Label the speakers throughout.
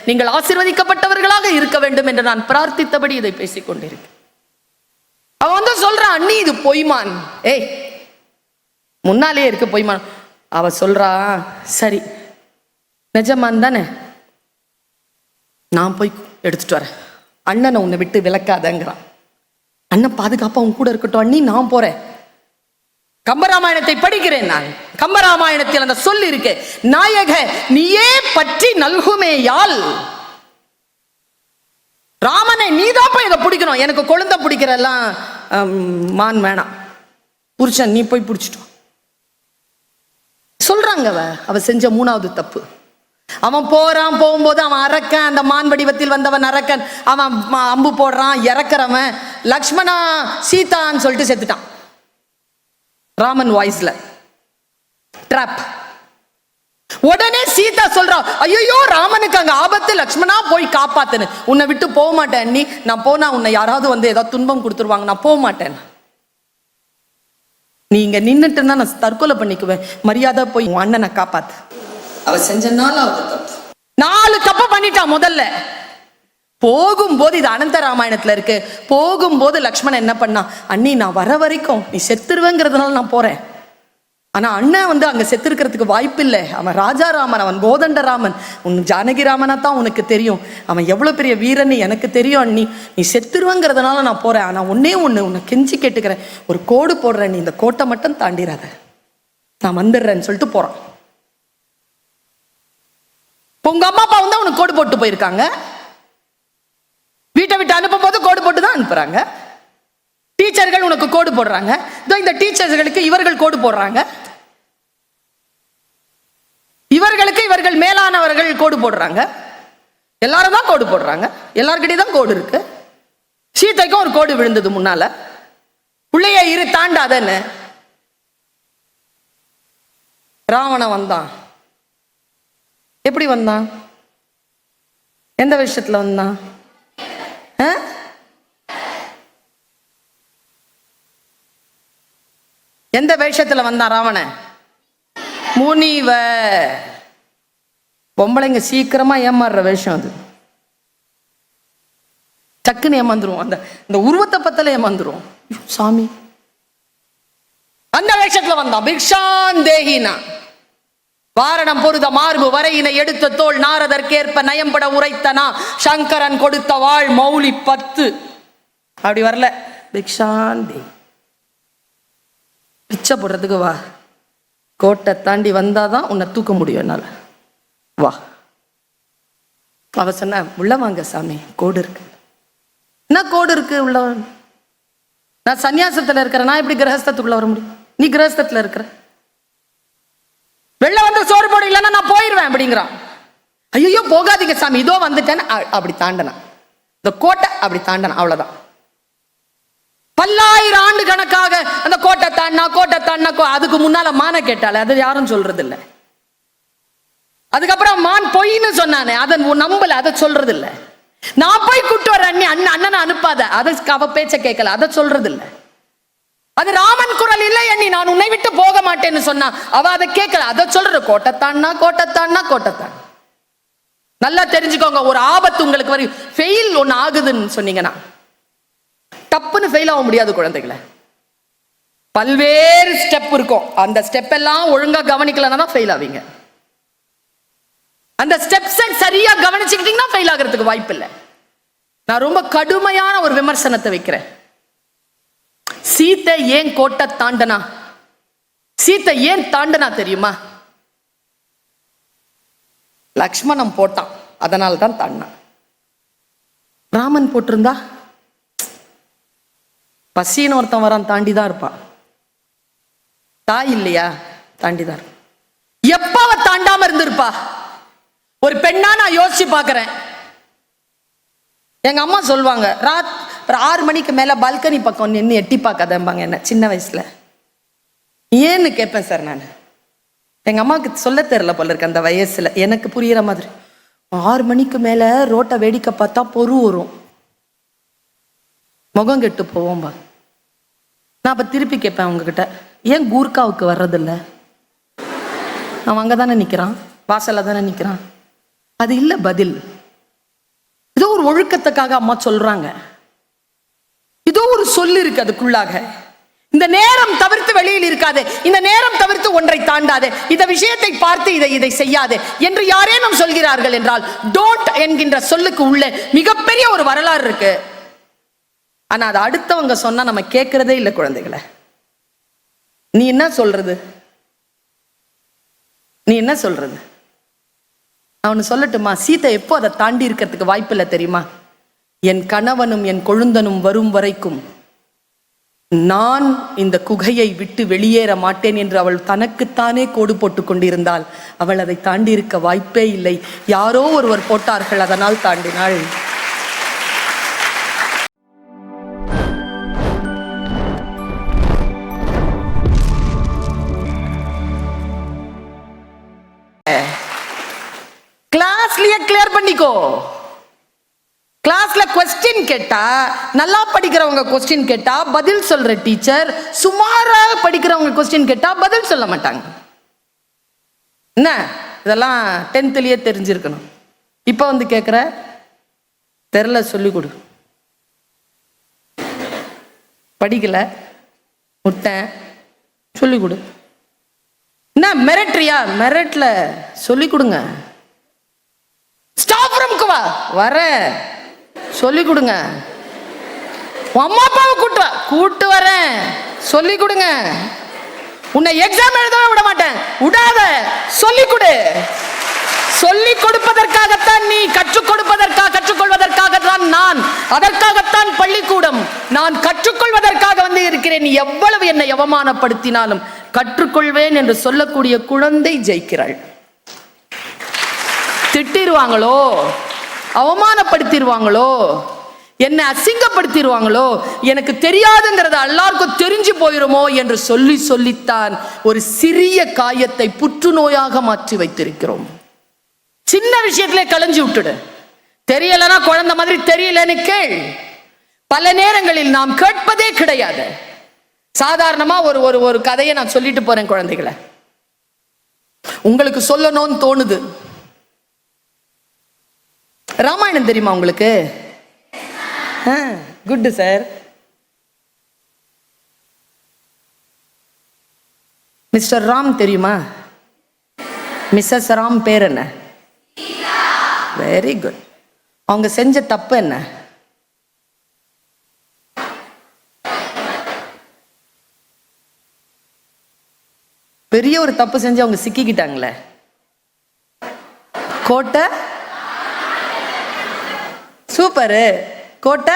Speaker 1: நீங்கள் ஆசீர்வதிக்கப்பட்டவர்களாக இருக்க வேண்டும் என்று நான் பிரார்த்தித்தபடி இதை பேசிக் கொண்டிருக்கேன். அவன் வந்து சொல்றான், அண்ணி இது பொய்மான். ஏய், முன்னாலே இருக்கு பொய்மான். அவ சொல்றா, சரி நிஜமான் தானே, நான் போய் எடுத்துட்டு வரேன், அண்ணனை உன்னை விட்டு விலக்காதங்கிறான். அண்ணன் பாதுகாப்பா உன் கூட இருக்கட்டும் அண்ணி, நான் போறேன். கம்பராமாயணத்தை படிக்கிறேன் நான். கம்பராமாயணத்தில் அந்த சொல் இருக்கு, நாயக நீயே பற்றி நல்குமேயால். ராமனை நீதான் போய் இதை பிடிக்கணும். எனக்கு கொழுந்த பிடிக்கிறெல்லாம் மான் வேணாம், புருஷன் நீ போய் பிடிச்சிட்டோம் சொல்றாங்க. அவ செஞ்ச மூணாவது தப்பு. அவன் போறான், போகும்போது அவன் அரக்கன், அந்த மான் வடிவத்தில் வந்தவன் அரக்கன். அவன் அம்பு போடுறான், இறக்குறவன் லக்ஷ்மணா சீதான்னு சொல்லிட்டு செத்துட்டான். ராமன் வாய்ஸ்ல ட்ராப். உடனே சீதா சொல்றா, ஐயோ ராமனுக்கு அங்க ஆபத்து, லக்ஷ்மணா போய் காப்பாத்துன்னு. உன்னை விட்டு போக மாட்டேன் நீ, நான் போனா உன்னை யாராவது வந்து ஏதாவது துன்பம் கொடுத்துருவாங்க, நான் போக மாட்டேன். நீ இங்க நின்னுட்டுன்னா நான் தற்கொலை பண்ணிக்குவேன், மரியாதை போய் உன் அண்ணனை காப்பாத்து. அவ செஞ்சனால 4 தப்பு பண்ணிட்டான். முதல்ல போகும்போது, இது அனந்த ராமாயணத்துல இருக்கு, போகும்போது லக்ஷ்மணன் என்ன பண்ணா, அண்ணி நான் வர வரைக்கும் நீ செத்துருவேங்கிறதுனால நான் போறேன். ஆனா அண்ணன் வந்து அங்க செத்துருக்கிறதுக்கு வாய்ப்பு இல்லை. அவன் ராஜாராமன், அவன் கோதண்ட ராமன். உன் ஜானகி ராமனா தான் உனக்கு தெரியும், அவன் எவ்வளவு பெரிய வீரன்னு எனக்கு தெரியும் அண்ணி. நீ செத்துருவேங்கிறதுனால நான் போறேன். ஆனா ஒன்னே ஒண்ணு உன்னை கெஞ்சி கேட்டுக்கிறேன், ஒரு கோடு போடுறேன், நீ இந்த கோட்டை மட்டும் தாண்டிடாத, நான் வந்துடுறேன்னு சொல்லிட்டு போறான். உங்க அம்மா அப்பா வந்து அவனுக்கு கோடு போட்டு போயிருக்காங்க, வீட்டை விட்டு அனுப்பும் போது கோடு போட்டு தான் அனுப்புறாங்க. டீச்சர்கள் உனக்கு கோடு போடுறாங்க, இந்த டீச்சர்களுக்கு இவர்கள் கோடு போடுறாங்க, இவர்களுக்கு இவர்கள் மேலானவர்கள் கோடு போடுறாங்க, எல்லாரும் தான் கோடு போடுறாங்க, எல்லார்கிட்டயும் தான் கோடு இருக்கு. சீதைக்கும் ஒரு கோடு விழுந்தது முன்னால, உள்ளேயே இரு தாண்டாதன்னு. ராவணன் வந்தான். எப்படி வந்தான்? எந்த விஷயத்துல வந்தான்? எந்த வேஷத்துல வந்தான் ராவணன்? முனிவ. பொம்பளைங்க சீக்கிரமா ஏமாறுற வேஷம் அது. டக்குன்னு ஏமாந்துரும், அந்த உருவத்தை பத்தல ஏமாந்துரும். சாமி அந்த வேஷத்துல வந்தான். பிக்ஷான் தேகினா, வாரணம் பொருத மார்பு வரையினை எடுத்த தோல் நாரதற்கேற்ப நயம்பட உரைத்தனா, சங்கரன் கொடுத்த வாழ் மௌலி 10. அப்படி வரல, பிக்ஷாந்தி பிச்சை போடுறதுக்கு வா, கோட்டை தாண்டி வந்தாதான் உன்னை தூக்க முடியும் என்னால, வா. அவ சொன்ன, உள்ள வாங்க சாமி, கோடு இருக்கு. என்ன கோடு இருக்கு உள்ள? நான் சன்னியாசத்துல இருக்கிறேன், நான் எப்படி கிரகஸ்தத்துக்குள்ள வர முடியும்? நீ கிரகஸ்தத்துல இருக்கிற, வெளில வந்து சோறு போட இல்லைன்னா நான் போயிடுவேன் அப்படிங்கிறான். ஐயோ போகாதீங்க சாமி, இதோ வந்துட்டேன்னு அப்படி தாண்டனா, இந்த கோட்டை அப்படி தாண்டனா, அவ்வளவுதான். பல்லாயிரம் ஆண்டு கணக்காக அந்த கோட்டை தாண்டா, அதுக்கு முன்னால மான கேட்டாலே அது யாரும் சொல்றது இல்லை. அதுக்கப்புறம் மான் பொய்ன்னு சொன்னானே, அதை நம்பல, அதை சொல்றது இல்லை. நான் போய் கூட்டு வர அண்ணனை அனுப்பாத, அதை அவ பேச்ச கேட்கல, அதை சொல்றது இல்லை. அது ராமன் குரல் இல்லை அண்ணி, நான் உன்னை விட்டு போக மாட்டேன்னு சொன்னா அவ அதை கேட்கல, அதை சொல்ற. கோட்டத்தான். நல்லா தெரிஞ்சுக்கோங்க, ஒரு ஆபத்து உங்களுக்கு வரும், ஃபெயில் ஒன்னு ஆகுதுன்னு சொன்னீங்கன்னா தப்புன்னு ஃபெயில் ஆக முடியாது குழந்தைகளை. பல்வேறு ஸ்டெப் இருக்கும், அந்த ஸ்டெப் எல்லாம் ஒழுங்கா கவனிக்கலன்னா தான் ஃபெயில் ஆவீங்க. அந்த ஸ்டெப்ஸ் சரியா கவனிச்சுக்கிட்டீங்கன்னா ஃபெயில் ஆகிறதுக்கு வாய்ப்பு இல்லை. நான் ரொம்ப கடுமையான ஒரு விமர்சனத்தை வைக்கிறேன். சீத்தை ஏன் கோட்டை தாண்டனா? சீத்தை ஏன் தாண்டனா தெரியுமா? லக்ஷ்மணன் போட்டான், அதனால தான் தாண்டினான். ராமன் போட்டிருந்தா பசின்னு ஒருத்தன் வரான், தாண்டிதான் இருப்பான். தாய் இல்லையா, தாண்டிதான் இருப்பான். எப்ப அவ தாண்டாம இருந்திருப்பா? ஒரு பெண்ணா நான் யோசிச்சு பாக்குறேன். எங்க அம்மா சொல்லுவாங்க, 6 மணிக்கு மேல பால்கனி பக்கம் நின்று எட்டி பார்க்காதம்பாங்க என்ன, சின்ன வயசுல. ஏன்னு கேட்பேன் சார் நான். எங்க அம்மாவுக்கு சொல்ல தெரியல போல இருக்கு அந்த வயசுல, எனக்கு புரியுற மாதிரி. 6 மணிக்கு மேல ரோட்டை வேடிக்கை பார்த்தா பொறு வரும், முகம் கெட்டு போவோம்பா. நான் அப்ப திருப்பி கேட்பேன் உங்ககிட்ட, ஏன் கூர்காவுக்கு வர்றதில்ல? அவன் அங்கதானே நிக்கிறான், வாசல்ல தானே நிக்கிறான். அது இல்ல பதில். ஏதோ ஒரு ஒழுக்கத்துக்காக அம்மா சொல்றாங்க, ஏதோ ஒரு சொல்லு இருக்கு அதுக்குள்ளாக. இந்த நேரம் தவிர்த்து வெளியில் இருக்காது, இந்த நேரம் தவிர்த்து ஒன்றை தாண்டாது, இந்த விஷயத்தை பார்த்து இதை செய்யாது என்று யாரேனும் சொல்கிறார்கள் என்றால் டோன்ட் என்கின்ற சொல்லுக்கு உள்ள மிகப்பெரிய ஒரு வரலாறு இருக்கு. ஆனா அது அடுத்தவங்க சொன்னா நம்ம கேட்கறதே இல்லை. குழந்தைகளை, நீ என்ன சொல்றது, நீ என்ன சொல்றது? அவனு சொல்லட்டுமா? சீதை எப்போ அதை தாண்டி இருக்கிறதுக்கு வாய்ப்பு இல்லை தெரியுமா? என் கணவனும் என் கொழுந்தனும் வரும் வரைக்கும் நான் இந்த குகையை விட்டு வெளியேற மாட்டேன் என்று அவள் தனக்குத்தானே கோடு போட்டு கொண்டிருந்தாள். அவள் அதை தாண்டி இருக்க வாய்ப்பே இல்லை. யாரோ ஒருவர் போட்டார்கள், அதனால் தாண்டினாள். கிளாஸ்லயே கிளியர் பண்ணிக்கோ. கிளாஸ்ல கொஸ்டின் கேட்டா, நல்லா படிக்கிறவங்க கொஸ்டின் கேட்டா பதில் சொல்ற டீச்சர், சுமாராக படிக்கிறவங்க கொஸ்டின் கேட்டா பதில் சொல்ல மாட்டாங்க. என்ன இதெல்லாம் 10th தெரிஞ்சிருக்கணும். இப்ப வந்து கேட்குற தெரியல, சொல்லி கொடு. படிக்கல, முட்டேன், சொல்லி கொடு. என்ன மிரட்றியா? மிரட்ல சொல்லி கொடுங்க. ஸ்டாஃப் ரூமுக்கு வா, வர சொல்லி கொடுங்க. அம்மா அப்பாவை கூட்டு வரேன், சொல்லி கொடுங்க. உன்னை எக்ஸாம் எழுதவே விட மாட்டேன், விடாத, சொல்லி கொடு. சொல்லி கொடுப்பதற்காகத்தான் நீ, கற்றுக் கற்றுக்கொள்வதற்காகத்தான் நான், அதற்காகத்தான் பள்ளிக்கூடம். நான் கற்றுக்கொள்வதற்காக வந்து இருக்கிறேன். நீ எவ்வளவு என்னை அவமானப்படுத்தினாலும் கற்றுக்கொள்வேன் என்று சொல்லக்கூடிய குழந்தை ஜெயிக்கிறாள். திட்டிருவாங்களோ, அவமானப்படுத்திடுவாங்களோ, என்னை அசிங்கப்படுத்திடுவாங்களோ, எனக்கு தெரியாதுங்கிறது எல்லாருக்கும் தெரிஞ்சு போயிருமோ என்று சொல்லித்தான் ஒரு சிறிய காயத்தை புற்றுநோயாக மாற்றி வைத்திருக்கிறோம். சின்ன விஷயத்திலே களைஞ்சு விட்டுடு. தெரியலனா குழந்தை மாதிரி தெரியலன்னு கேள். பல நேரங்களில் நாம் கேட்பதே கிடையாது. சாதாரணமா ஒரு கதையை நான் சொல்லிட்டு போறேன் குழந்தைகளை, உங்களுக்கு சொல்லணும்னு தோணுது. ராமாயணம் தெரியுமா உங்களுக்கு? Good sir. மிஸ்டர் ராம் தெரியுமா? மிஸ்ஸஸ் ராம் பேர் என்ன? Very good. அவங்க செஞ்ச தப்பு என்ன? பெரிய ஒரு தப்பு செஞ்சு அவங்க சிக்கிக்கிட்டாங்களே. கோட்டை சூப்பரு. கோட்டை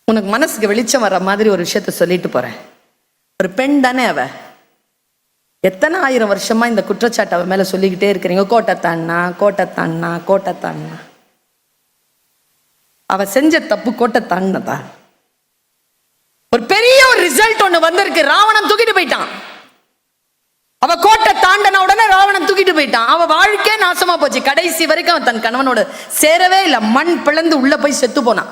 Speaker 1: உனக்கு மனசுக்கு வெளிச்சம் வர்ற மாதிரி ஒரு விஷயத்த சொல்லிட்டு போறேன். ஒரு பெண் தானே அவ. எத்தனை 1000 வருஷமா இந்த குற்றச்சாட்டு அவ மேல சொல்லிக்கிட்டே இருக்கிறீங்க. கோட்டை தாண்டா. அவ செஞ்ச தப்பு கோட்டை தாண்டதா? ஒரு பெரிய ஒரு ரிசல்ட் ஒண்ணு வந்திருக்கு. ராவணன் தூக்கிட்டு போயிட்டான். அவ கோட்டை தாண்டன உடனே ராவணன் தூக்கிட்டு போயிட்டான். அவ வாழ்க்கை நாசமா போச்சு. கடைசி வரைக்கும் அவன் தன் கணவனோட சேரவே இல்லை. மண் பிளந்து உள்ள போய் செத்து போனான்.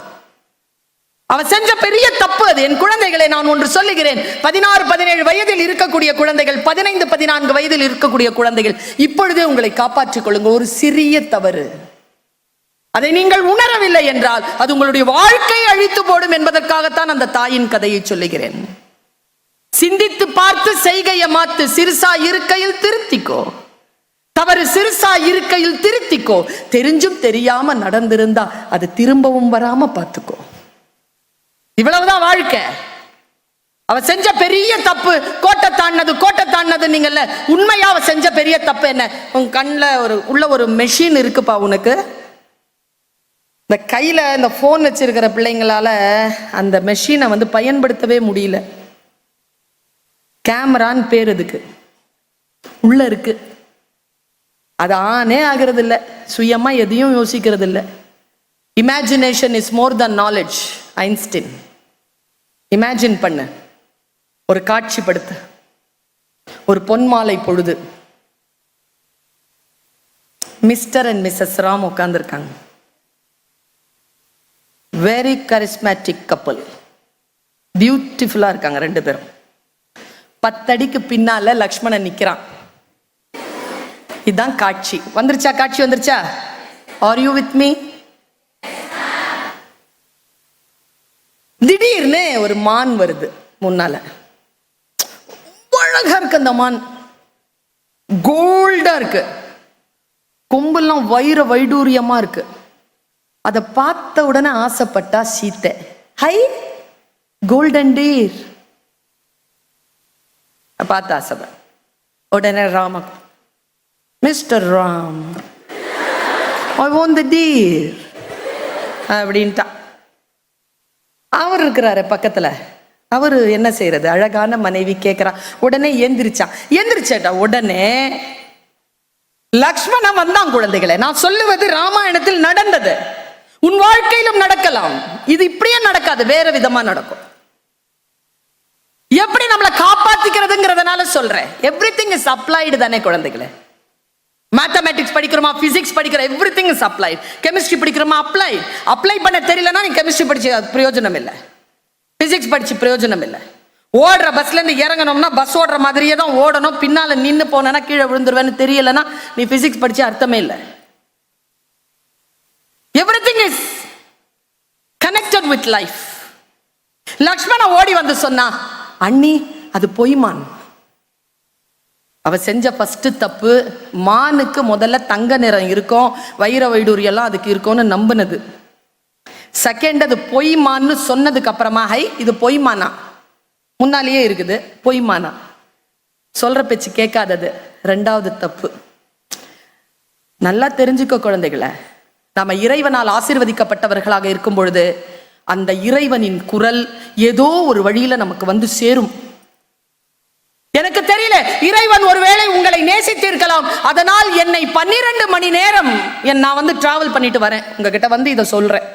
Speaker 1: அவ செஞ்ச பெரிய தப்பு அது. என் குழந்தைகளை நான் ஒன்று சொல்லுகிறேன். 16-17 வயதில் இருக்கக்கூடிய குழந்தைகள், 15-14 வயதில் இருக்கக்கூடிய குழந்தைகள், இப்பொழுதே உங்களை காப்பாற்றிக் கொள்ளுங்க. ஒரு சிறிய தவறு, அதை நீங்கள் உணரவில்லை என்றால் அது உங்களுடைய வாழ்க்கையை அழித்து போடும் என்பதற்காகத்தான் அந்த தாயின் கதையை சொல்லுகிறேன். சிந்தித்து பார்த்து செய்கையை மாத்து. சிறுசா இருக்கையில் திருத்திக்கோ. தவறு சிறுசா இருக்கையில் திருத்திக்கோ. தெரிஞ்சும் தெரியாம நடந்திருந்தா அது திரும்பவும் வராம பார்த்துக்கோ. இவ்வளவுதான் வாழ்க்கை. அவ செஞ்ச பெரிய தப்பு கோட்டை தாண்டது நீங்கல்ல. உண்மையா அவ செஞ்ச பெரிய தப்பு என்ன? உன் கண்ணில் உள்ள ஒரு மெஷின் இருக்குப்பா. உனக்கு இந்த கையில இந்த போன் வச்சிருக்கிற பிள்ளைங்களால அந்த மெஷினை வந்து பயன்படுத்தவே முடியல. கேமரான்னு பேர் அதுக்கு. உள்ள இருக்கு. அது ஆனே ஆகிறது இல்லை. சுயமா எதையும் யோசிக்கிறது இல்லை. Imagination is more than knowledge. Einstein. Imagine பண்ண, ஒரு காட்சிப்படுத்த. ஒரு பொன்மாலை பொழுது மிஸ்டர் அண்ட் மிஸ்ஸஸ் ராம் உட்கார்ந்துருக்காங்க. Very charismatic couple. பியூட்டிஃபுல்லா இருக்காங்க ரெண்டு பேரும். 10 அடிக்கு பின்னால லக்ஷ்மணன் நிக்கிறான். இதுதான் காட்சி. வந்துருச்சா? காட்சி வந்துருச்சா? Are you with me? திடீர்னு ஒரு மான் வருது முன்னால. அழகா இருக்கு அந்த மான், கோல்டா இருக்கு, கொம்பெல்லாம் வைடூரியமா இருக்கு. அதை பார்த்த உடனே ஆசைப்பட்டா சீத்தை. ஹை, கோல்டன் டீர் பார்த்து ஆசைப்ப. உடனே Rama, mister Ram, I want the deer அப்படின்ட்டா. அவர் இருக்கிறாரு பக்கத்துல. அவரு என்ன செய்யறது? அழகான மனைவி கேட்கிறா. உடனே எந்திரிச்சா உடனே லக்ஷ்மணன் வந்தான். குழந்தைகளை, நான் சொல்லுவது ராமாயணத்தில் நடந்தது, உன் வாழ்க்கையிலும் நடக்கலாம். இது இப்படியே நடக்காது, வேற விதமா நடக்கும். எப்படி நம்மளை காப்பாத்திக்கிறதுங்கிறதுனால சொல்றேன். எவ்ரிதிங் இஸ் அப்ளைடு தானே குழந்தைகளை. மேத்தமேட்டிக்ஸ் படிக்கிறோமா, பிசிக்ஸ் படிக்கிற, எவ்ரிதிங் இஸ் அப்ளைடு. கெமிஸ்ட்ரி படிக்கிறோமா, அப்ளை பண்ண தெரியலன்னா நீ கெமிஸ்ட்ரி படிச்சு பிரயோஜனம் இல்லை, பிசிக்ஸ் படிச்சு பிரயோஜனம் இல்லை. ஓடுற பஸ்ல இருந்து இறங்கணும்னா பஸ் ஓடுற மாதிரியே தான் ஓடணும். பின்னால நின்று போனா கீழே விழுந்துருவேன்னு தெரியலன்னா நீ பிசிக்ஸ் படிச்சு அர்த்தமே இல்லை. Everything is connected with life. Lakshmana ஓடி வந்து சொன்னா, அண்ணி அது பொய்மான். அவ செஞ்ச ஃபர்ஸ்ட் தப்பு, மானுக்கு முதல்ல தங்க நிறம் இருக்கும், வைடூரியெல்லாம் அதுக்கு இருக்கும்னு நம்பினது. செகண்ட், அது பொய்மான்னு சொன்னதுக்கு அப்புறமா, ஹை இது பொய்மானா, முன்னாலேயே இருக்குது பொய்மானா, சொல்ற பேச்சு கேட்காதது ரெண்டாவது தப்பு. நல்லா தெரிஞ்சுக்க குழந்தைகளை, நாம இறைவனால் ஆசீர்வதிக்கப்பட்டவர்களாக இருக்கும் பொழுது அந்த இறைவனின் குரல் ஏதோ ஒரு வழியில நமக்கு வந்து சேரும். எனக்கு தெரியல, இறைவன் ஒருவேளை உங்களை நேசித்திருக்கலாம். அதனால் என்னை 12 மணி நேரம் நான் வந்து டிராவல் பண்ணிட்டு வரேன், உங்ககிட்ட வந்து இதை சொல்றேன்.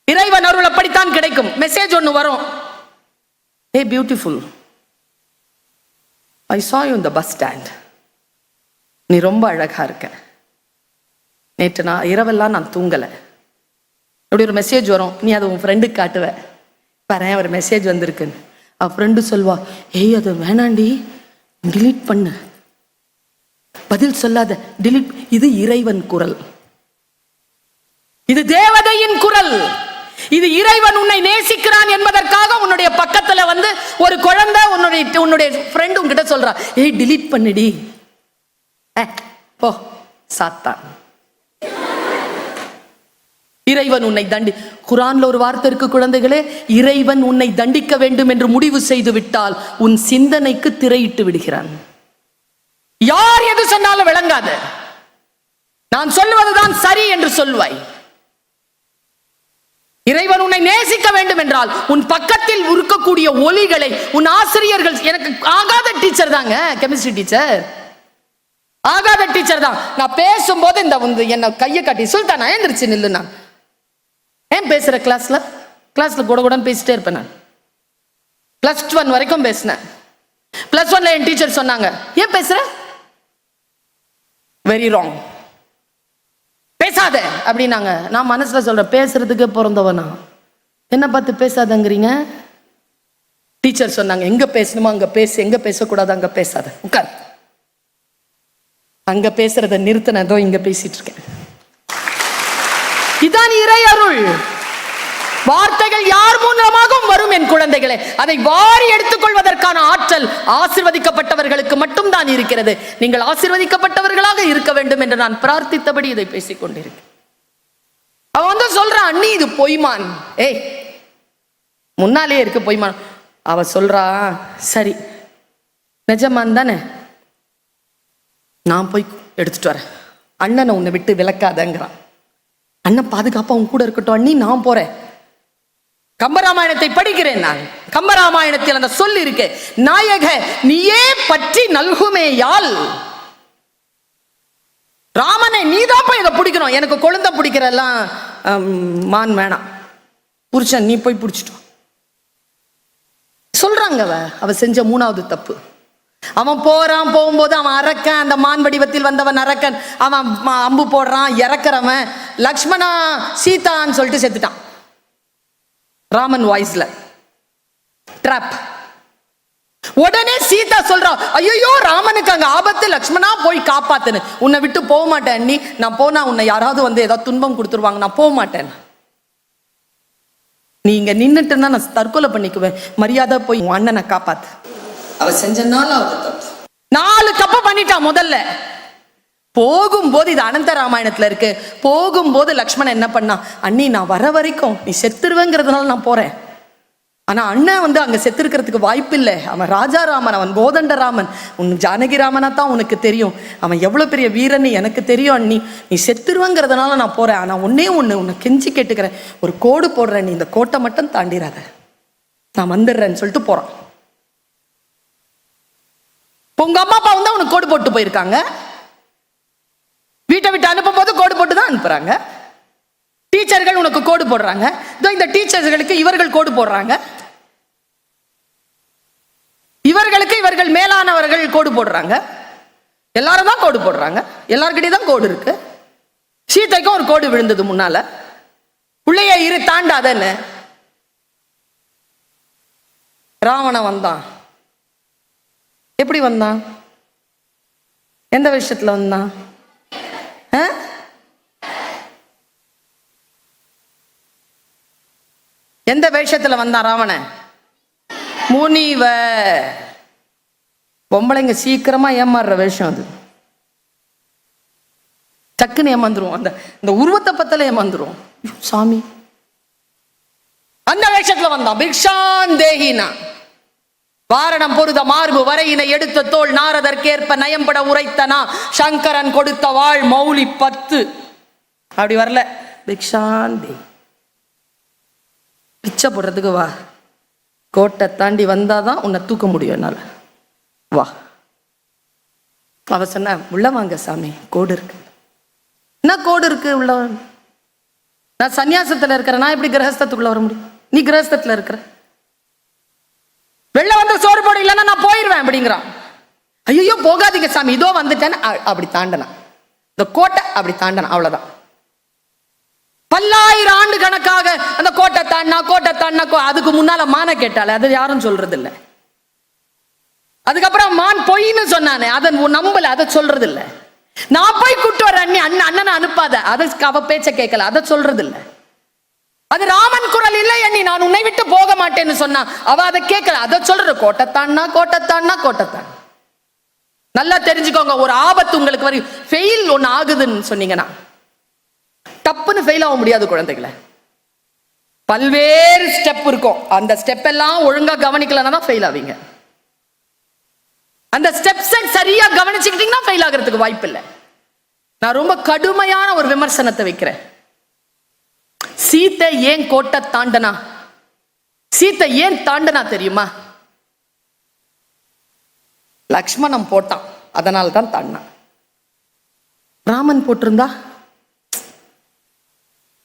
Speaker 1: இறைவன் அருள் அப்படித்தான் கிடைக்கும். மெசேஜ் ஒன்று வரும், a beautiful, I saw you in the bus stand. நீ ரொம்ப அழகா இருக்க, நேற்று இரவெல்லாம் நான் தூங்கலை. அப்படி ஒரு மெசேஜ் வரும். நீ அதை உன் ஃப்ரெண்டுக்கு காட்டுவ, பாரு ஒரு மெசேஜ் வந்திருக்குன்னு. அவ ஃப்ரெண்டு சொல்வா, ஏய் அது வேணாண்டி, டிலீட் பண்ணு, பதில் சொல்லாத, டிலீட். இது இறைவன் குரல், இது தேவதையின் குரல். இது இறைவன் உன்னை நேசிக்கிறான் என்பதற்காக உன்னுடைய பக்கத்துல வந்து ஒரு குழந்தை உன்னுடைய ஃப்ரெண்ட் உன்கிட்ட சொல்றா, ஏய் டிலீட் பண்ணுடி. போ சாத்தான். இறைவன் உன்னை குர்ஆன்ல ஒரு வார்த்தை இருக்கு குழந்தைகளே, இறைவன் உன்னை தண்டிக்க வேண்டும் என்று முடிவு செய்து விட்டால் உன் சிந்தனைக்கு திரையிட்டு விடுகிறான். யார் எது சொன்னாலும் விளங்காது, நான் சொல்லுவதுதான் சரி என்று சொல்வாய். இறைவன் உன்னை நேசிக்க வேண்டும் என்றால் உன் பக்கத்தில் இருக்கக்கூடிய ஒலிகளை, உன் ஆசிரியர்கள், எனக்கு ஆகாத டீச்சர் தாங்க கெமிஸ்ட்ரி டீச்சர், ஆகாத டீச்சர் தான். நான் பேசும்போது இந்த என்ன கையை காட்டி சுல்தானா எழுந்திருச்சு நில்லு, நான் ஏன் பேசுற கிளாஸ்ல கூட பேசிட்டே இருப்பேன். நான் +1 வரைக்கும் பேசினேன். +1ல என் டீச்சர் சொன்னாங்க, ஏன் பேசுற, வெரி ராங், பேசாத அப்படின்னாங்க. நான் மனசுல சொல்றேன், பேசுறதுக்கு பிறந்தவனா, என்ன பார்த்து பேசாதங்கிறீங்க? டீச்சர் சொன்னாங்க, எங்க பேசணுமோ அங்க பேசு, எங்க பேசக்கூடாது அங்க பேசாத, உட்கார். அங்க பேசுறத நிறுத்தினதோ இங்க பேசிட்டு இருக்கேன். இதான் இறை அருள். வார்த்தைகள் யார் மூலமாகவும் வரும் என் குழந்தைகளே, அதை வாரி எடுத்துக்கொள்வதற்கான ஆற்றல் ஆசீர்வதிக்கப்பட்டவர்களுக்கு மட்டும் தான் இருக்கிறது. நீங்கள் ஆசீர்வதிக்கப்பட்டவர்களாக இருக்க வேண்டும் என்று நான் பிரார்த்தித்தபடி இதை பேசிக் கொண்டிருக்கேன். அவன் வந்து சொல்றான், அண்ணி இது பொய்மான். ஏய் முன்னாலே இருக்கு பொய்மான். அவ சொல்றா, சரி நிஜமான் தானே, நான் போய் எடுத்துட்டு வரேன், அண்ணனை உன்னை விட்டு விலக்காதங்கிறான். அண்ணன் பாதுகாப்பா உன் கூட இருக்கட்டும் அண்ணி, நான் போறேன். கம்பராமாயணத்தை படிக்கிறேன் நான். கம்பராமாயணத்தில் அந்த சொல் இருக்கு, நாயக நீயே பற்றி நல்குமேயால். ராமனை நீதான் போய் இதை பிடிக்கணும், எனக்கு கொழுந்த பிடிக்கிறெல்லாம் மான் வேணாம், புருஷன் நீ போய் பிடிச்சிட்டு சொல்றாங்க. அவ செஞ்ச 3வது தப்பு. அவன் போறான், போகும்போது அவன் அரக்கன், அந்த மான் வடிவத்தில் வந்தவன் அரக்கன். அவன் அம்பு போடுறான், இறக்குறவன் லக்ஷ்மணா சீதான்னு சொல்லிட்டு செத்துட்டான். ராமன் வாய்ஸ்ல ட்ராப். உடனே சீதா சொல்றா, ஐயோ ராமனுக்கு அங்க ஆபத்து, லக்ஷ்மணா போய் காப்பாத்துன்னு. உன்னை விட்டு போக மாட்டேன் நீ, நான் போனா உன்னை யாராவது வந்து ஏதாவது துன்பம் கொடுத்துருவாங்க, நான் போக மாட்டேன். நீ இங்க நின்னுட்டுன்னா நான் தற்கொலை பண்ணிக்குவேன், மரியாதை போய் உன் அண்ணனை காப்பாத்து. அவ செஞ்சனால அவ தப்பு. 4 தப்பு பண்ணிட்டா முதல்ல. போகும்போது, இது அனந்த ராமாயணத்துல இருக்கு, போகும்போது லக்ஷ்மணன் என்ன பண்ணா, அண்ணி நான் வர வரைக்கும் நீ செத்துருவேங்கிறதுனால நான் போறேன். ஆனா அண்ணன் வந்து அங்க செத்துருக்கிறதுக்கு வாய்ப்பு இல்லை. அவன் ராஜாராமன், அவன் கோதண்டராமன், உன் ஜானகிராமனா தான் உனக்கு தெரியும், அவன் எவ்வளவு பெரிய வீரன்னு எனக்கு தெரியும் அண்ணி, நீ செத்துருவங்கிறதுனால நான் போறேன். ஆனா ஒன்னே ஒண்ணு உன்னை கெஞ்சி கேட்டுக்கிறேன், ஒரு கோடு போடுறேன், நீ இந்த கோட்டை மட்டும் தாண்டிடாத, நான் வந்துடுறேன்னு சொல்லிட்டு போறான். உங்க அம்மா அப்பா வந்து உனக்கு கோடு போட்டு போயிருக்காங்க, வீட்டை விட்டு அனுப்பும் போது கோடு போட்டு தான் அனுப்புறாங்க. டீச்சர்கள் உனக்கு கோடு போடுறாங்க, இந்த டீச்சர்களுக்கு இவர்கள் கோடு போடுறாங்க, இவர்களுக்கு இவர்கள் மேலானவர்கள் கோடு போடுறாங்க, எல்லாரும் தான் கோடு போடுறாங்க, எல்லார்கிட்டயும் தான் கோடு இருக்கு. சீதைக்கும் ஒரு கோடு விழுந்தது முன்னால, உள்ளேயே இரு தாண்டாதன்னு. ராவணன் வந்தான், எப்படி வந்தான், எந்த விஷயத்துல வந்தான், எந்த வேஷத்துல வந்தான் ராவணன், முனிவ. பொம்பளைங்க சீக்கிரமா ஏமாறுற வேஷம் அது, டக்குன்னு ஏமாந்துரும், அந்த உருவத்தை பத்தல ஏமாந்துரும் சாமி. அந்த வேஷத்துல வந்தான், பிக்ஷான் தேகினா, வாரணம் பொருத மார்பு வரையினை எடுத்த தோல் நாரதற்கேற்ப நயம்பட உரைத்தனா, சங்கரன் கொடுத்த வாழ் மௌலி 10. அப்படி வரல, பிக்ஷான் தேகி, பிச்சை போடுறதுக்கு வா, கோட்டை தாண்டி வந்தாதான் உன்னை தூக்க முடியும் என்னால, வா. அவ சொன்ன, உள்ள வாங்க சாமி, கோடு இருக்கு. என்ன கோடு இருக்கு உள்ள? நான் சன்னியாசத்துல இருக்கிறேன், நான் எப்படி கிரகஸ்தத்துக்குள்ள வர முடியும்? நீ கிரகஸ்தத்துல இருக்கிற, வெளில வந்து சோறு போட இல்லைன்னா நான் போயிடுவேன் அப்படிங்கிறான். ஐயோ போகாதீங்க சாமி, இதோ வந்துட்டேன்னு அப்படி தாண்டனா, இந்த கோட்டை அப்படி தாண்டனா, அவ்வளவுதான். பல்லாயிரம் ஆண்டு கணக்காக அந்த கோட்டை தாண்டா, அதுக்கு முன்னால மான கேட்டாலே அது யாரும் சொல்றது இல்லை. அதுக்கப்புறம் மான் பொய்ன்னு சொன்னானே, அதை நம்பல, அதை சொல்றது இல்லை. நான் போய் கூட்டு வர அண்ணனை அனுப்பாத, அதை அவ பேச்ச கேட்கல, அதை சொல்றது இல்லை. அது ராமன் குரல் இல்லை அண்ணி, நான் உன்னை விட்டு போக மாட்டேன்னு சொன்னா அவ அதை கேட்கல, அதை சொல்ற, கோட்டைத்தான். நல்லா தெரிஞ்சுக்கோங்க, ஒரு ஆபத்து உங்களுக்கு வரும், ஃபெயில் ஒன்னு ஆகுதுன்னு சொன்னீங்கன்னா டப்புன்னு ஃபெயில் ஆக முடியாது குழந்தைகளை. பல்வேறு ஸ்டெப் இருக்கும், அந்த ஸ்டெப் எல்லாம் ஒழுங்கா கவனிக்கலன்னா தான் ஃபெயில் ஆவீங்க. அந்த ஸ்டெப்ஸ் சரியா கவனிச்சுக்கிட்டீங்கன்னா ஃபெயில் ஆகிறதுக்கு வாய்ப்பு இல்லை. நான் ரொம்ப கடுமையான ஒரு விமர்சனத்தை வைக்கிறேன். சீத்தை ஏன் கோட்டை தாண்டனா, சீத்தை ஏன் தாண்டனா தெரியுமா? லக்ஷ்மணன் போட்டான், அதனால தான் தாண்டினான். ராமன் போட்டிருந்தா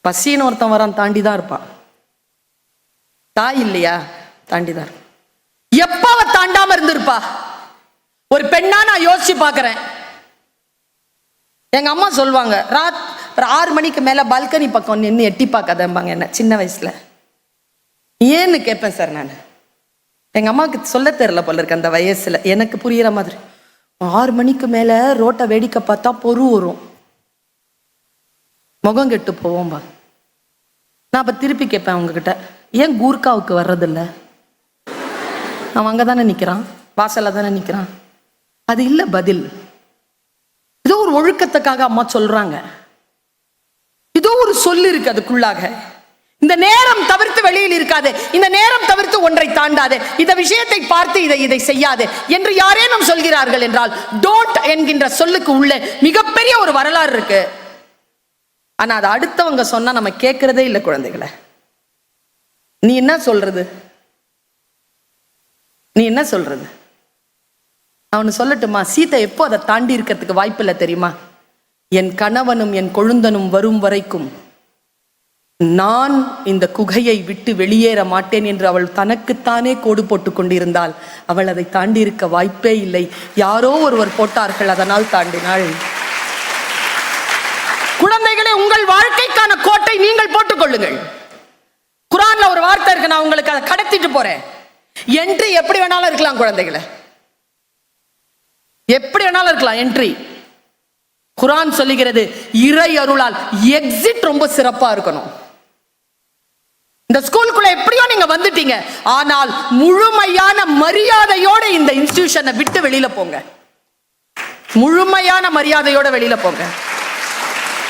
Speaker 1: பசின்னு ஒருத்தன் வரான், தாண்டிதான் இருப்பான். தாய் இல்லையா, தாண்டிதான் இருப்பான். எப்ப அவ தாண்டாம இருந்திருப்பா? ஒரு பெண்ணா நான் யோசிச்சு பாக்குறேன். எங்க அம்மா சொல்லுவாங்க, ஒரு 6 மணிக்கு மேல பால்கனி பக்கம் நின்று எட்டி பார்க்காதம்பாங்க என்ன, சின்ன வயசுல. ஏன்னு கேட்பேன் சார் நான். எங்க அம்மாவுக்கு சொல்ல தெரியல போல இருக்கு அந்த வயசுல, எனக்கு புரியுற மாதிரி. 6 மணிக்கு மேல ரோட்டை வேடிக்கை பார்த்தா பொறு வரும், முகம் கெட்டு போவோம்பா. நான் அப்ப திருப்பி கேட்பேன் உங்ககிட்ட, ஏன் கூர்காவுக்கு வர்றதில்ல? அவன் அங்கதானே நிக்கிறான், வாசல்ல தானே நிக்கிறான். அது இல்ல பதில். ஏதோ ஒரு ஒழுக்கத்துக்காக அம்மா சொல்றாங்க, ஏதோ ஒரு சொல்லு இருக்கு அதுக்குள்ளாக. இந்த நேரம் தவிர்த்து வெளியில் இருக்காது, இந்த நேரம் தவிர்த்து ஒன்றை தாண்டாது, இந்த விஷயத்தை பார்த்து இதை செய்யாது என்று யாரேனும் சொல்கிறார்கள் என்றால், டோன்ட் என்கின்ற சொல்லுக்கு உள்ள மிகப்பெரிய ஒரு வரலாறு இருக்கு. ஆனா அது அடுத்தவங்க சொன்னா நம்ம கேட்கறதே இல்லை குழந்தைகளை. நீ என்ன சொல்றது, நீ என்ன சொல்றது? அவனு சொல்லட்டுமா? சீதை எப்போ அதை தாண்டி இருக்கிறதுக்கு வாய்ப்பு இல்லை தெரியுமா? என் கணவனும் என் கொழுந்தனும் வரும் வரைக்கும் நான் இந்த குகையை விட்டு வெளியேற மாட்டேன் என்று அவள் தனக்குத்தானே கோடு போட்டு கொண்டிருந்தால் அவள் அதை தாண்டி இருக்க வாய்ப்பே இல்லை. யாரோ ஒருவர் போட்டார்கள், அதனால் தாண்டினாள். குழந்தைகளே, உங்கள் வாழ்க்கைக்கான கோட்டை நீங்கள் போட்டுக் கொள்ளுங்கள். குர்ஆன்ல ஒரு வார்த்தை இருக்கு, நான் உங்களுக்கு அதை கடத்திட்டு போறேன். என்ட்ரி எப்படி வேணாலும் இருக்கலாம் குழந்தைகளை, எப்படி வேணாலும் இருக்கலாம் என்ட்ரி. குர்ஆன் சொல்லுகிறது இறை அருளால் எக்ஸிட் ரொம்ப சிறப்பா இருக்கணும். இந்த ஸ்கூலுக்குள்ள எப்படியோ நீங்க வந்துட்டீங்க, ஆனால் முழுமையான மரியாதையோட இந்த இன்ஸ்டிடியூஷனை விட்டு வெளியில போங்க. முழுமையான மரியாதையோட வெளியில போங்க.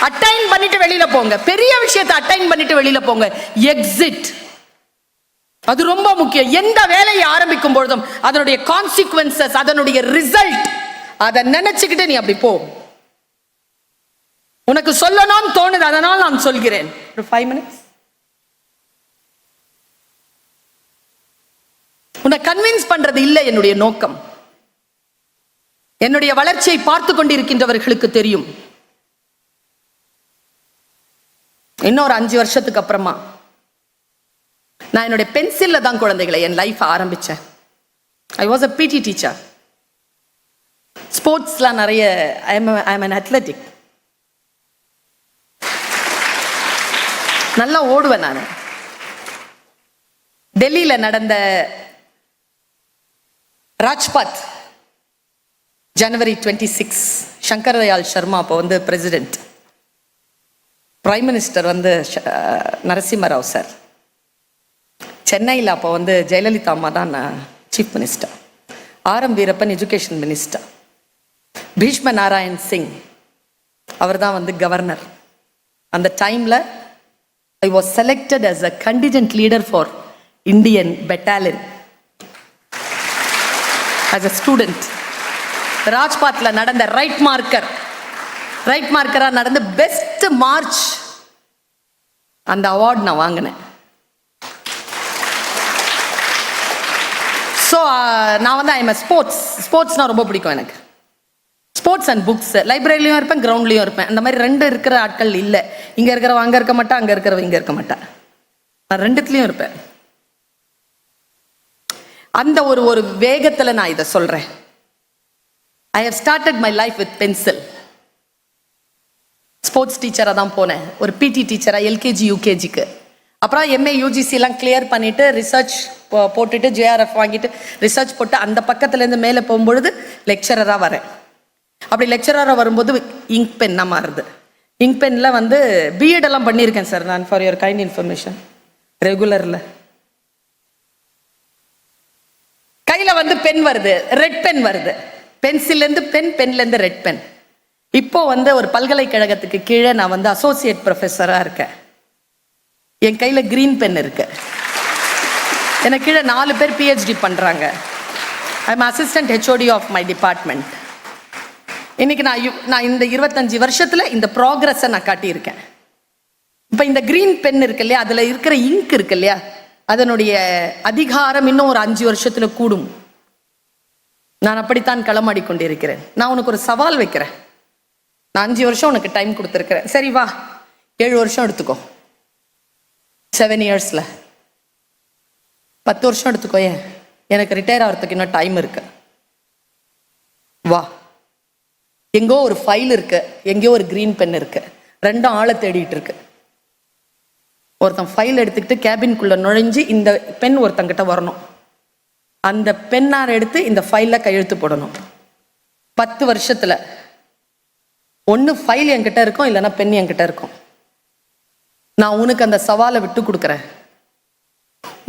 Speaker 1: அட்டைன் பண்ணிட்டு வெளியில போங்க. பெரிய விஷயத்தை அட்டைன் பண்ணிட்டு வெளியில போங்க. எக்ஸிட் அது ரொம்ப முக்கியம். எந்த வேலையை ஆரம்பிக்கும் பொழுதும் அதனுடைய கான்சிக்வென்சஸ், அதனுடைய ரிசல்ட், அதை நினைச்சுக்கிட்டு நீ அப்படி போ. உனக்கு சொல்லணும்னு தோணுது, அதனால் நான் சொல்கிறேன். ஒரு 5 minutes. உன்னை கன்வின்ஸ் பண்றது இல்லை என்னுடைய நோக்கம். என்னுடைய வளர்ச்சியை பார்த்து கொண்டிருக்கின்றவர்களுக்கு தெரியும். இன்னொரு 5 வருஷத்துக்கு அப்புறமா நான் என்னுடைய பென்சில்ல தான் குழந்தைகளை என் லைஃப் ஆரம்பிச்சேன். ஐ வாஸ் அ பிடி டீச்சர். ஸ்போர்ட்ஸ்லாம் நிறைய, ஐ எம் an athletic. நல்லா ஓடுவேன் நான். டெல்லியில நடந்த ராஜ்பாத் ஜனவரி 26, சங்கர் தயாள் சர்மா அப்போ வந்து பிரசிடென்ட், பிரைம் மினிஸ்டர் வந்து நரசிம்மராவ் சார், சென்னையில் அப்போ வந்து ஜெயலலிதா அம்மா தான் chief minister, R M. Veerappan education minister, Bhishma Narayan Singh அவர் தான் வந்து கவர்னர். அந்த டைமில் I was selected as a contingent leader for Indian battalion as a student. ராஜ்பாத்ல நடந்த ரைட் மார்க்கரா நடந்த பெஸ்ட் மார்ச், அந்த அவார்ட் நான் வாங்கினேன். ஸோ நான் வந்து ஐம் ஸ்போர்ட்ஸ்னால் ரொம்ப பிடிக்கும் எனக்கு. ஸ்போர்ட்ஸ் அண்ட் புக்ஸ், லைப்ரரிலையும் இருப்பேன், கிரவுண்ட்லையும் இருப்பேன். அந்த மாதிரி 2 இருக்கிற ஆட்கள் இல்லை. இங்கே இருக்கிறவங்க அங்கே இருக்க மாட்டேன், அங்கே இருக்கிறவங்க இங்கே இருக்க மாட்டேன். நான் 2த்துலையும் இருப்பேன். அந்த ஒரு வேகத்தில் நான் இதை சொல்கிறேன். I have started my life with pencil. Sports டீச்சராக தான் போனேன், ஒரு பிடி டீச்சராக எல்கேஜி யூகேஜிக்கு. அப்புறம் எம்ஏ யூஜிசிலாம் கிளியர் பண்ணிவிட்டு ரிசர்ச் போட்டுட்டு ஜேஆர்எஃப் வாங்கிட்டு ரிசர்ச் போட்டு அந்த பக்கத்துலேருந்து மேலே போகும்பொழுது லெக்சரராக வரேன். அப்படி லெக்சரராக வரும்போது இங்க் பென்னாக மாறுது. இங்க் பெனில் வந்து பிஎட் எல்லாம் பண்ணியிருக்கேன் சார் நான், ஃபார் யுவர் கைண்ட் இன்ஃபர்மேஷன். ரெகுலரில் கையில் வந்து பென் வருது, ரெட் பென் வருது. பென்சில்லேருந்து பென், பென்லேருந்து ரெட் பென். இப்போ வந்து ஒரு பல்கலைக்கழகத்துக்கு கீழே நான் வந்து அசோசியேட் ப்ரொஃபஸராக இருக்கேன். என் கையில் கிரீன் பென் இருக்கு. எனக்கு கீழே 4 பேர் பிஹெச்டி பண்ணுறாங்க. I am assistant HOD of my department. இன்னைக்கு நான் இந்த 25 வருஷத்தில் இந்த ப்ராக்ரஸை நான் காட்டியிருக்கேன். இப்போ இந்த கிரீன் பென் இருக்கு இல்லையா, அதில் இருக்கிற இங்க் இருக்கு இல்லையா, அதனுடைய அதிகாரம் இன்னும் ஒரு 5 வருஷத்தில் கூடும். நான் அப்படித்தான் களமாடி கொண்டிருக்கிறேன். நான் உனக்கு ஒரு சவால் வைக்கிறேன். நான் 5 வருஷம் உனக்கு டைம் கொடுத்துருக்கிறேன். சரி வா, 7 வருஷம் எடுத்துக்கோ. 7 இயர்ஸில் 10 வருஷம் எடுத்துக்கோ. ஏன், எனக்கு ரிட்டையர் ஆகிறதுக்கு இன்னும் டைம் இருக்கு. வா, எங்கோ ஒரு ஃபைல் இருக்கு, எங்கேயோ ஒரு கிரீன் பென் இருக்கு, 2 ஆளை தேடிட்டு இருக்கு. ஒருத்தன் ஃபைல் எடுத்துக்கிட்டு கேபின்குள்ள நுழைஞ்சு இந்த பென் ஒருத்தங்கிட்ட வரணும். அந்த பென்னார் எடுத்து இந்த ஃபைலில் கையெழுத்து போடணும். 10 வருஷத்தில் ஒன்று ஃபைல் என்கிட்ட இருக்கும், இல்லைன்னா பென் என்கிட்ட இருக்கும். நான் உனக்கு அந்த சவாலை விட்டு கொடுக்குறேன்.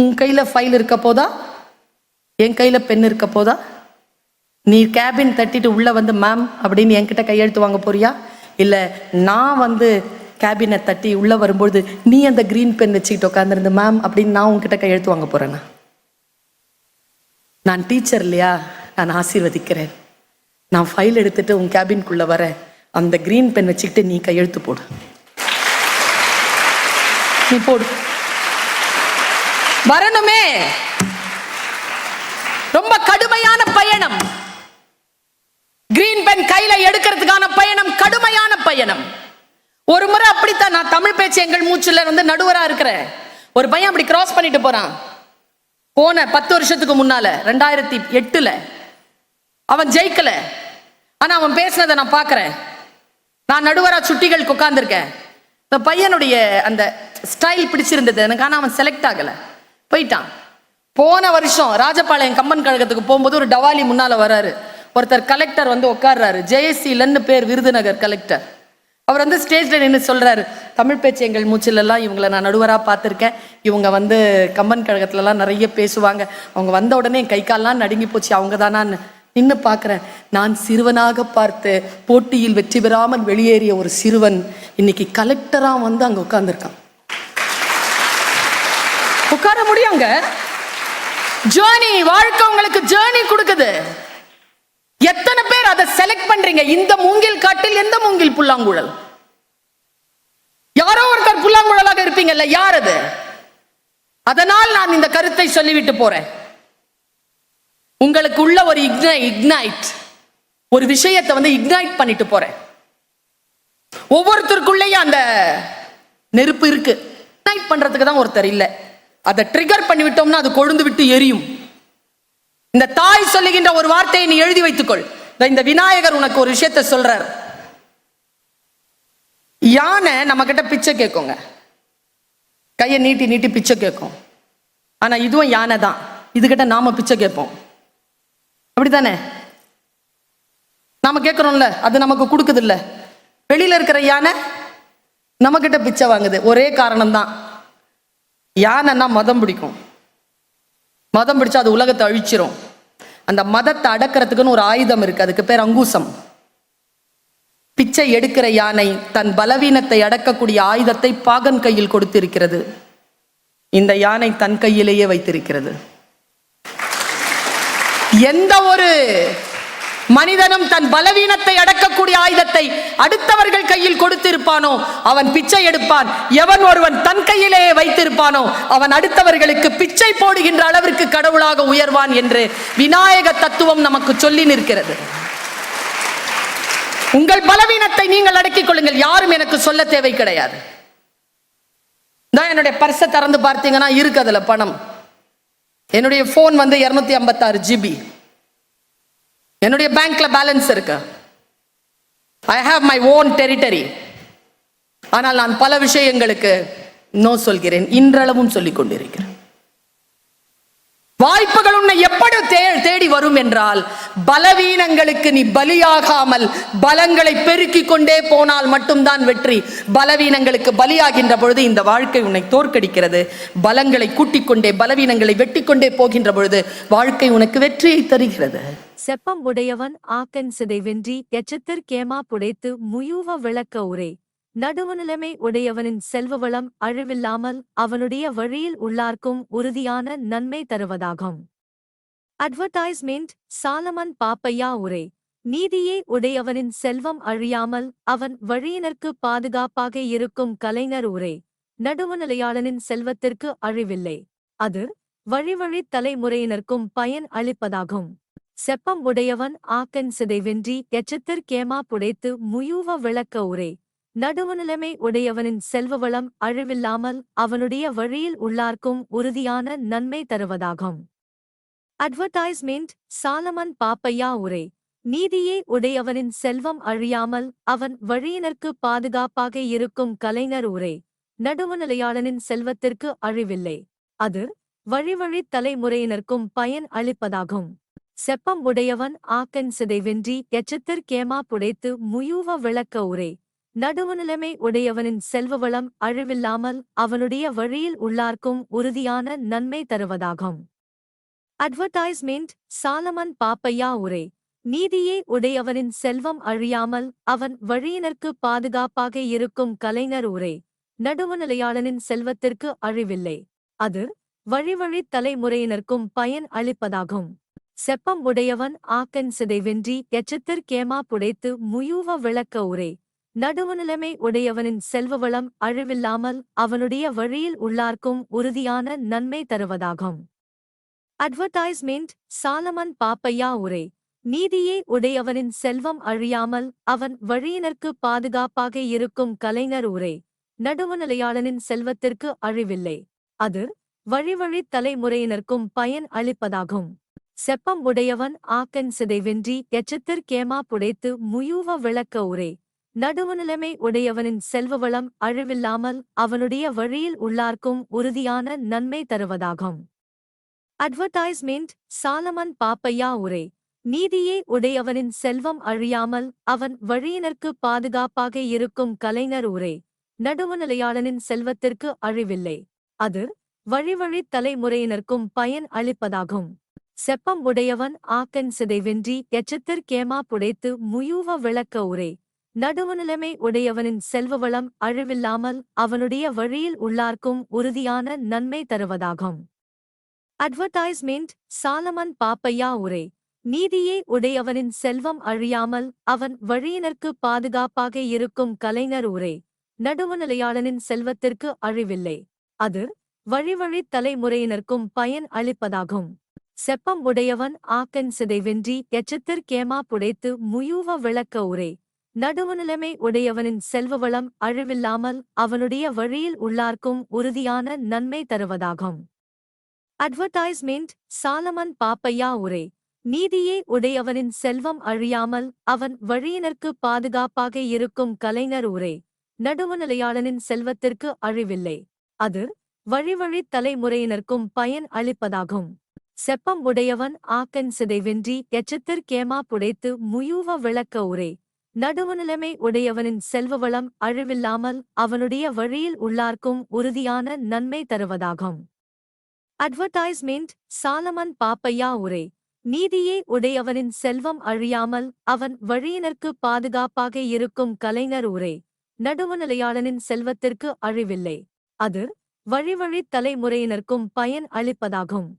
Speaker 1: உன் கையில் ஃபைல் இருக்க போதா, என் கையில் பென் இருக்க போதா? நீ கேபின் தட்டிட்டு உள்ளே வந்து மேம் அப்படின்னு என்கிட்ட கையெழுத்து வாங்க போறியா, இல்லை நான் வந்து கேபினை தட்டி உள்ளே வரும்பொழுது நீ அந்த க்ரீன் பென் வச்சுக்கிட்டு உட்காந்துருந்து மேம் அப்படின்னு நான் உங்ககிட்ட கையெழுத்து வாங்க போறேன்னா? நான் டீச்சர் இல்லையா, நான் ஆசீர்வதிக்கிறேன். நான் ஃபைல் எடுத்துட்டு உன் கேபின்குள்ளே வரேன், அந்த க்ரீன் பென் வச்சுக்கிட்டு நீ கையெழுத்து போடு. நீ போடு. வரணுமே. ரொம்ப கடுமையான பயணம். கிரீன் பென் கையில எடுக்கிறதுக்கான பயணம் கடுமையான பயணம். ஒரு முறை அப்படித்தான், நான் தமிழ் பேச்சு எங்கள் மூச்சுல வந்து நடுவரா இருக்கிறேன். ஒரு பையன் அப்படி கிராஸ் பண்ணிட்டு போறான். போன 10 வருஷத்துக்கு முன்னால 2008ல் அவன் ஜெயிக்கல. ஆனா அவன் பேசினதை நான் பார்க்கிறேன். நான் நடுவரா சுட்டிகளுக்கு உட்கார்ந்துருக்கேன். இந்த பையனுடைய அந்த ஸ்டைல் பிடிச்சிருந்தது எனக்கு. ஆனா அவன் செலக்ட் ஆகல, போயிட்டான். போன வருஷம் ராஜபாளையம் கம்பன் கழகத்துக்கு போகும்போது ஒரு டவாலி முன்னால வராரு. ஒருத்தர் கலெக்டர் வந்து உட்கார்றாரு. ஜெயசீலன்னு பேர், விருதுநகர் கலெக்டர். அவர் வந்து ஸ்டேஜ்ல நின்று சொல்றாரு, தமிழ் பேச்சு எங்கள் மூச்சிலெல்லாம் இவங்களை நான் நடுவராக பார்த்துருக்கேன். இவங்க வந்து கம்பன் கழகத்துலலாம் நிறைய பேசுவாங்க. அவங்க வந்த உடனே கை கால்லாம் நடுங்கி போச்சு. அவங்க தானான்னு நின்று பார்க்குறேன். நான் சிறுவனாக பார்த்து போட்டியில் வெற்றி பெறாமல் வெளியேறிய ஒரு சிறுவன் இன்னைக்கு கலெக்டராக வந்து அங்கே உட்கார்ந்துருக்கான். உட்கார முடியுங்க. ஜேர்னி, வாழ்க்கை உங்களுக்கு ஜேர்னி கொடுக்குது. எத்தனை பேர் அதை செலக்ட் பண்றீங்க? இந்த மூங்கில் காட்டில் எந்த மூங்கில் புல்லாங்குழல்? யாரோ ஒருத்தர் புல்லாங்குழலாக இருப்பீங்கல்ல, யார் அது? அதனால் நான் இந்த கருத்தை சொல்லிவிட்டு போறேன். உங்களுக்கு உள்ள ஒரு இக்னைட், ஒரு விஷயத்தை வந்து இக்னைட் பண்ணிட்டு போறேன். ஒவ்வொருத்தருக்குள்ளேயும் அந்த நெருப்பு இருக்கு. இக்னைட் பண்றதுக்கு தான் ஒருத்தர் இல்லை. அதை ட்ரிகர் பண்ணி விட்டோம்னா அது கொழுந்து விட்டு எரியும். இந்த தாய் சொல்லுகின்ற ஒரு வார்த்தையை நீ எழுதி வைத்துக்கொள். இந்த விநாயகர் உனக்கு ஒரு விஷயத்தை சொல்றார். யானை நம்ம கிட்ட பிச்சை கேட்குங்க, கையை நீட்டி நீட்டி பிச்சை கேட்கும். ஆனா இதுவும் யானை தான், இதுகிட்ட நாம பிச்சை கேட்போம். அப்படித்தானே? நாம கேட்கிறோம்ல, அது நமக்கு கொடுக்குது இல்ல. வெளியில இருக்கிற யானை நம்ம கிட்ட பிச்சை வாங்குது. ஒரே காரணம் தான், யானைன்னா மதம் பிடிக்கும். மதம் பிடிச்சா அது உலகத்தை அழிச்சிரும். அந்த மதத்தை அடக்கிறதுக்குன்னு ஒரு ஆயுதம் இருக்கு, அதுக்கு பேர் அங்குசம். பிச்சை எடுக்கிற யானை தன் பலவீனத்தை அடக்கக்கூடிய ஆயுதத்தை பாகன் கையில் கொடுத்திருக்கிறது. இந்த யானை தன் கையிலேயே வைத்திருக்கிறது. எந்த ஒரு மனிதனும் தன் பலவீனத்தை அடக்கக்கூடிய ஆயுதத்தை அடுத்தவர்கள் கையில் கொடுத்திருப்பானோ அவன் பிச்சை எடுப்பான். எவன் ஒருவன் தன் கையிலேயே வைத்திருப்பானோ அவன் அடுத்தவர்களுக்கு பிச்சை போடுகின்ற அளவிற்கு கடவுளாக உயர்வான் என்று விநாயக தத்துவம் நமக்கு சொல்லி நிற்கிறது. உங்கள் பலவீனத்தை நீங்கள் அடக்கிக் கொள்ளுங்கள். யாரும் எனக்கு சொல்ல தேவை கிடையாது. என்னுடைய பர்ஸை திறந்து பார்த்தீங்கன்னா இருக்கு அதுல பணம். என்னுடைய போன் வந்து 256 GB. என்னுடைய பேங்க்ல பேலன்ஸ் இருக்கு. I have my own territory. ஆனால் நான் பல விஷயங்களுக்கு நோ சொல்கிறேன், இன்றளவும் சொல்லிக் கொண்டிருக்கிறேன். வாய்ப்புகள் உன்னை எப்படி தேடி வரும் என்றால், பலவீனங்களுக்கு நீ பலியாகாமல் பலங்களை பெருக்கிக் கொண்டே போனால் மட்டும்தான் வெற்றி. பலவீனங்களுக்கு பலியாகின்ற பொழுது இந்த வாழ்க்கை உன்னை தோற்கடிக்கிறது. பலங்களை கூட்டிக் கொண்டே பலவீனங்களை வெட்டிக்கொண்டே போகின்ற பொழுது வாழ்க்கை உனக்கு வெற்றியை தருகிறது.
Speaker 2: செப்பம் உடையவன் ஆக்கன் சிதை வென்றி எச்சத்திற் கேமா புடைத்து முயூவ விளக்க உரை. நடுவுநிலைமை உடையவனின் செல்வவளம் அழிவில்லாமல் அவனுடைய வழியில் உள்ளார்க்கும் உறுதியான நன்மை தருவதாகும். அட்வர்டைஸ்மெண்ட் சாலமன் பாப்பையா உரை. நீதியே உடையவனின் செல்வம் அழியாமல் அவன் வழியினருக்கு பாதுகாப்பாக இருக்கும் கலைஞர் உரை. நடுவுநிலையாளனின் செல்வத்திற்கு அழிவில்லை, அது வழி தலைமுறையினருக்கும் பயன் அளிப்பதாகும். செப்பம் உடையவன் ஆக்கன் சிதை வென்றி எச்சத்திற் கேமா புடைத்து முயூவ விளக்க உரை. நடுவுநிலைமை உடையவனின் செல்வவளம் அழிவில்லாமல் அவனுடைய வழியில் உள்ளார்க்கும் உறுதியான நன்மை தருவதாகும். அட்வர்டைஸ்மெண்ட் சாலமன் பாப்பையா உரை. நீதியே உடையவனின் செல்வம் அழியாமல் அவன் வழியினருக்கு பாதுகாப்பாக இருக்கும் கலைஞர் உரை. நடுவுநிலையாளனின் செல்வத்திற்கு அழிவில்லை, அது வழி தலைமுறையினருக்கும் பயன் அளிப்பதாகும். செப்பம் உடையவன் ஆக்கன் சிதை வென்றி எச்சத்திற் கேமா புடைத்து முயூவ விளக்க உரை. நடுவுநிலைமை உடையவனின் செல்வவளம் அழிவில்லாமல் அவனுடைய வழியில் உள்ளார்க்கும் உறுதியான நன்மை தருவதாகும். அட்வர்டைஸ்மெண்ட் சாலமன் பாப்பையா உரை. நீதியே உடையவனின் செல்வம் அழியாமல் அவன் வழியினருக்கு பாதுகாப்பாக இருக்கும் கலைஞர் உரை. நடுவுநிலையாளனின் செல்வத்திற்கு அழிவில்லை, அது வழி தலைமுறையினருக்கும் பயன் அளிப்பதாகும். செப்பம் உடையவன் ஆக்கன் சிதை வென்றி எச்சத்திற் கேமா புடைத்து முயூவ விளக்க உரை. நடுவுநிலைமை உடையவனின் செல்வவளம் அழிவில்லாமல் அவனுடைய வழியில் உள்ளார்க்கும் உறுதியான நன்மை தருவதாகும். அட்வர்டைஸ்மெண்ட் சாலமன் பாப்பையா உரை. நீதியே உடையவனின் செல்வம் அழியாமல் அவன் வழியினருக்கு பாதுகாப்பாக இருக்கும் கலைஞர் உரை. நடுவுநிலையாளனின் செல்வத்திற்கு அழிவில்லை, அது வழி தலைமுறையினருக்கும் பயன் அளிப்பதாகும். செப்பம் உடையவன் ஆக்கன் சிதை வென்றி எச்சத்திற் கேமா புடைத்து முயூவ விளக்க உரை. நடுவுநிலைமை உடையவனின் செல்வவளம் அழிவில்லாமல் அவனுடைய வழியில் உள்ளார்க்கும் உறுதியான நன்மை தருவதாகும். அட்வர்டைஸ்மெண்ட் சாலமன் பாப்பையா உரை நீதியே உடையவனின் செல்வம் அழியாமல் அவன் வழியினர்க்கு பாதுகாப்பாக இருக்கும் கலைஞர் உரை நடுவுநிலையாளனின் செல்வத்திற்கு அழிவில்லை. அது வழிவழி தலைமுறையினர்க்கும் பயன் அளிப்பதாகும். செப்பம் உடையவன் ஆக்கன் சிதைவென்றி எச்சத்திற் கேமா புடைத்து முயூவ விளக்க உரை நடுவுநிலைமை உடையவனின் செல்வவளம் அழிவில்லாமல் அவனுடைய வழியில் உள்ளார்க்கும் உறுதியான நன்மை தருவதாகும். அட்வர்டைஸ்மெண்ட் சாலமன் பாப்பையா உரை நீதியே உடையவனின் செல்வம் அழியாமல் அவன் வழியினர்க்கு பாதுகாப்பாக இருக்கும் கலைஞர் உரை நடுவுநிலையாளனின் செல்வத்திற்கு அழிவில்லை. அது வழிவழி தலைமுறையினர்க்கும் பயன் அளிப்பதாகும். செப்பம் உடையவன் ஆக்கன் சிதைவென்றி எச்சத்திற் கேமா புடைத்து முயூவ விளக்க உரை நடுவுநிலைமை உடையவனின் செல்வவளம் அழிவில்லாமல் அவனுடைய வழியில் உள்ளார்க்கும் உறுதியான நன்மை தருவதாகும். அட்வர்டைஸ்மெண்ட் சாலமன் பாப்பையா உரை நீதியே உடையவனின் செல்வம் அழியாமல் அவன் வழியினர்க்கு பாதுகாப்பாக இருக்கும் கலைஞர் உரை நடுவுநிலையாளனின் செல்வத்திற்கு அழிவில்லை. அது வழிவழி தலைமுறையினர்க்கும் பயன் அளிப்பதாகும். செப்பம் உடையவன் ஆக்கன் சிதைவென்றி எச்சத்திற் கேமா புடைத்து முயூவ விளக்க உரை நடுவுநிலைமை உடையவனின் செல்வவளம் அழிவில்லாமல் அவனுடைய வழியில் உள்ளார்க்கும் உறுதியான நன்மை தருவதாகும். அட்வர்டைஸ்மெண்ட் சாலமன் பாப்பையா உரை நீதியே உடையவனின் செல்வம் அழியாமல் அவன் வழியினர்க்கு பாதுகாப்பாக இருக்கும் கலைஞர் உரை நடுவுநிலையாளனின் செல்வத்திற்கு அழிவில்லை. அது வழிவழி தலைமுறையினர்க்கும் பயன் அளிப்பதாகும்.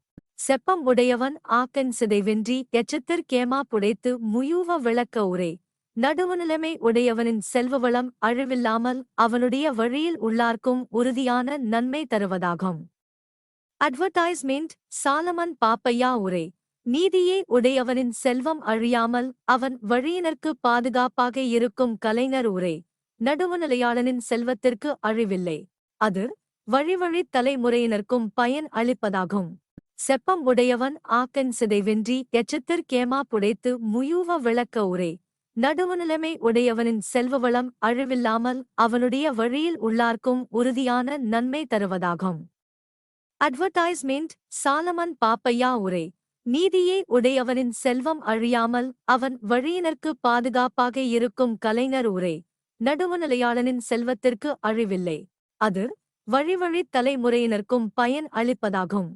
Speaker 2: செப்பம் உடையவன் ஆக்கன் சிதைவென்றி எச்சத்திற் கேமா புடைத்து முயூவ விளக்க உரை நடுவுநிலைமை உடையவனின் செல்வவளம் அழிவில்லாமல் அவனுடைய வழியில் உள்ளார்க்கும் உறுதியான நன்மை தருவதாகும். அட்வர்டைஸ்மெண்ட் சாலமன் பாப்பையா உரை நீதியே உடையவனின் செல்வம் அழியாமல் அவன் வழியினர்க்கு பாதுகாப்பாக இருக்கும் கலைஞர் உரை நடுவுநிலையாளனின் செல்வத்திற்கு அழிவில்லை. அது வழிவழி தலைமுறையினர்க்கும் பயன் அளிப்பதாகும். செப்பம் உடையவன் ஆக்கன் சிதைவென்றி எச்சத்திற் கேமா புடைத்து முயூவ விளக்க உரை நடுவுநிலைமை உடையவனின் செல்வவளம் அழிவில்லாமல் அவனுடைய வழியில் உள்ளார்க்கும் உறுதியான நன்மை தருவதாகும். அட்வர்டைஸ்மெண்ட் சாலமன் பாப்பையா உரை நீதியே உடையவனின் செல்வம் அழியாமல் அவன் வழியினர்க்கு பாதுகாப்பாக இருக்கும் கலைஞர் உரை நடுவுநிலையாளனின் செல்வத்திற்கு அழிவில்லை. அது வழிவழி தலைமுறையினர்க்கும் பயன் அளிப்பதாகும்.